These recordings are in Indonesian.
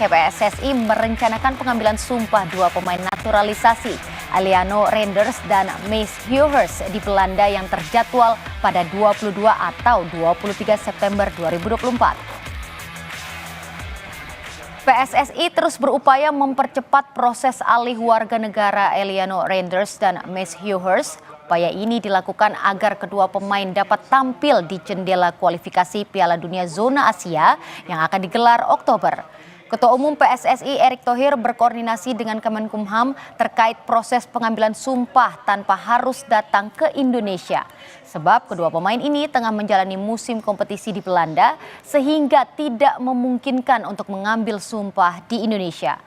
PSSI merencanakan pengambilan sumpah dua pemain naturalisasi, Aliano Reinders dan Maes Huijers di Belanda yang terjadwal pada 22 atau 23 September 2024. PSSI terus berupaya mempercepat proses alih warga negara Aliano Reinders dan Maes Huijers. Upaya ini dilakukan agar kedua pemain dapat tampil di jendela kualifikasi Piala Dunia Zona Asia yang akan digelar Oktober. Ketua Umum PSSI Erick Thohir berkoordinasi dengan Kemenkumham terkait proses pengambilan sumpah tanpa harus datang ke Indonesia. Sebab kedua pemain ini tengah menjalani musim kompetisi di Belanda sehingga tidak memungkinkan untuk mengambil sumpah di Indonesia.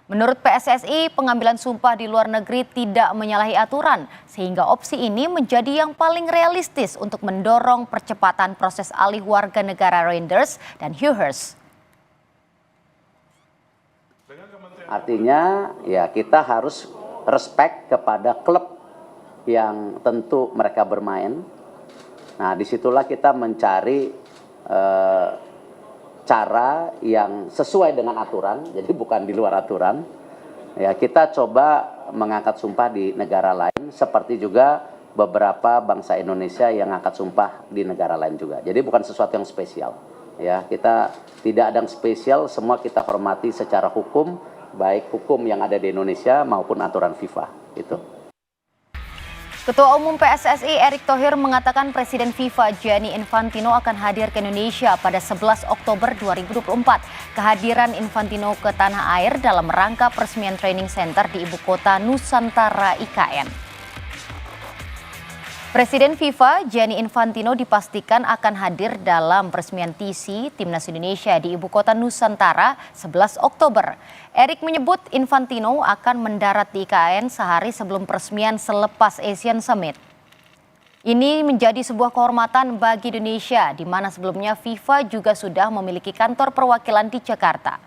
Menurut PSSI, pengambilan sumpah di luar negeri tidak menyalahi aturan, sehingga opsi ini menjadi yang paling realistis untuk mendorong percepatan proses alih warga negara Reinders dan Huijers. Artinya ya kita harus respect kepada klub yang tentu mereka bermain. Nah disitulah kita mencari cara yang sesuai dengan aturan, jadi bukan di luar aturan. Ya, kita coba mengangkat sumpah di negara lain, seperti juga beberapa bangsa Indonesia yang angkat sumpah di negara lain juga. Jadi bukan sesuatu yang spesial. Ya, kita tidak ada yang spesial, semua kita hormati secara hukum, baik hukum yang ada di Indonesia maupun aturan FIFA. Itu. Ketua Umum PSSI Erick Thohir mengatakan Presiden FIFA Gianni Infantino akan hadir ke Indonesia pada 11 Oktober 2024. Kehadiran Infantino ke tanah air dalam rangka peresmian training center di ibu kota Nusantara IKN. Presiden FIFA Gianni Infantino dipastikan akan hadir dalam peresmian TC Timnas Indonesia di ibu kota Nusantara 11 Oktober. Erick menyebut Infantino akan mendarat di IKN sehari sebelum peresmian selepas Asian Summit. Ini menjadi sebuah kehormatan bagi Indonesia, di mana sebelumnya FIFA juga sudah memiliki kantor perwakilan di Jakarta.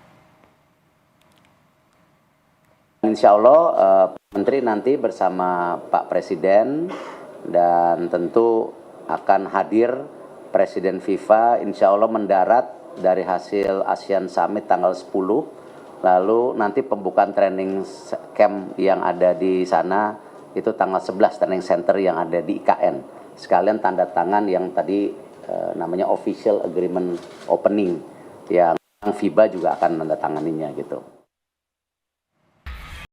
Insya Allah Menteri nanti bersama Pak Presiden dan tentu akan hadir Presiden FIFA insya Allah mendarat dari hasil ASEAN Summit tanggal 10. Lalu nanti pembukaan training camp yang ada di sana itu tanggal 11 training center yang ada di IKN. Sekalian tanda tangan yang tadi namanya official agreement opening yang FIBA juga akan menandatanganinya gitu.